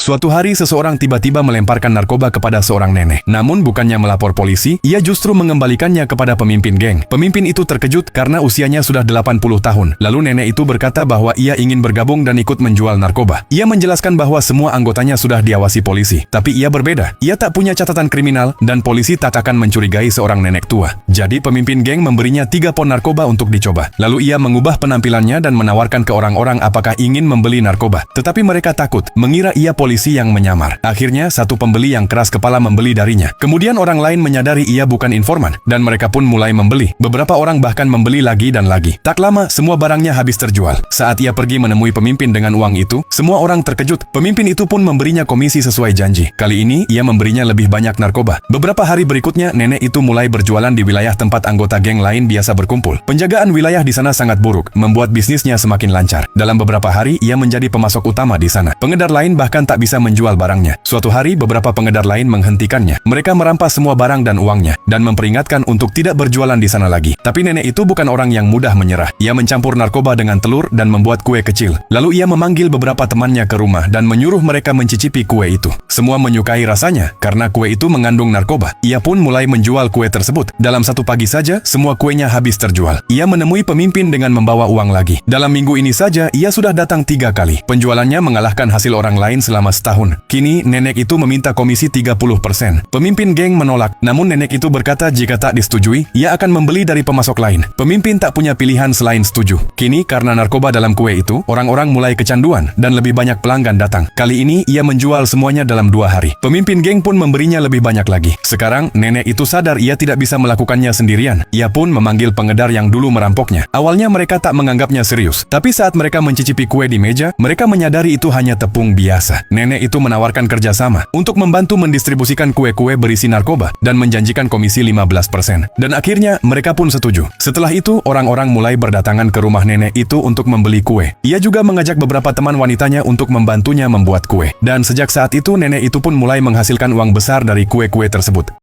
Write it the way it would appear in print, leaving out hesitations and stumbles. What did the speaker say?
Suatu hari seseorang tiba-tiba melemparkan narkoba kepada seorang nenek. Namun bukannya melapor polisi, ia justru mengembalikannya kepada pemimpin geng. Pemimpin itu terkejut karena usianya sudah 80 tahun. Lalu nenek itu berkata bahwa ia ingin bergabung dan ikut menjual narkoba. Ia menjelaskan bahwa semua anggotanya sudah diawasi polisi. Tapi ia berbeda. Ia tak punya catatan kriminal dan polisi tak akan mencurigai seorang nenek tua. Jadi pemimpin geng memberinya 3 pon narkoba untuk dicoba. Lalu ia mengubah penampilannya dan menawarkan ke orang-orang apakah ingin membeli narkoba. Tetapi mereka takut, mengira ia polisi yang menyamar. Akhirnya satu pembeli yang keras kepala membeli darinya. Kemudian orang lain menyadari ia bukan informan dan mereka pun mulai membeli. Beberapa orang bahkan membeli lagi dan lagi. Tak lama semua barangnya habis terjual. Saat ia pergi menemui pemimpin dengan uang itu, semua orang terkejut. Pemimpin itu pun memberinya komisi sesuai janji. Kali ini ia memberinya lebih banyak narkoba. Beberapa hari berikutnya nenek itu mulai berjualan di wilayah tempat anggota geng lain biasa berkumpul. Penjagaan wilayah di sana sangat buruk, membuat bisnisnya semakin lancar. Dalam beberapa hari ia menjadi pemasok utama di sana. Pengedar lain bahkan tak bisa menjual barangnya. Suatu hari beberapa pengedar lain menghentikannya. Mereka merampas semua barang dan uangnya dan memperingatkan untuk tidak berjualan di sana lagi. Tapi nenek itu bukan orang yang mudah menyerah. Ia mencampur narkoba dengan telur dan membuat kue kecil. Lalu ia memanggil beberapa temannya ke rumah dan menyuruh mereka mencicipi kue itu. Semua menyukai rasanya karena kue itu mengandung narkoba. Ia pun mulai menjual kue tersebut. Dalam satu pagi saja semua kuenya habis terjual. Ia menemui pemimpin dengan membawa uang lagi. Dalam minggu ini saja ia sudah datang 3 kali. Penjualannya mengalahkan hasil orang lain selama setahun. Kini nenek itu meminta komisi 30%. Pemimpin geng menolak, namun nenek itu berkata jika tak disetujui, ia akan membeli dari pemasok lain. Pemimpin tak punya pilihan selain setuju. Kini karena narkoba dalam kue itu, orang-orang mulai kecanduan dan lebih banyak pelanggan datang. Kali ini ia menjual semuanya dalam 2 hari. Pemimpin geng pun memberinya lebih banyak lagi. Sekarang nenek itu sadar ia tidak bisa melakukannya sendirian. Ia pun memanggil pengedar yang dulu merampoknya. Awalnya mereka tak menganggapnya serius, tapi saat mereka mencicipi kue di meja, mereka menyadari itu hanya tepung biasa. Nenek itu menawarkan kerjasama untuk membantu mendistribusikan kue-kue berisi narkoba dan menjanjikan komisi 15%. Dan akhirnya mereka pun setuju. Setelah itu orang-orang mulai berdatangan ke rumah nenek itu untuk membeli kue. Ia juga mengajak beberapa teman wanitanya untuk membantunya membuat kue. Dan sejak saat itu nenek itu pun mulai menghasilkan uang besar dari kue-kue tersebut.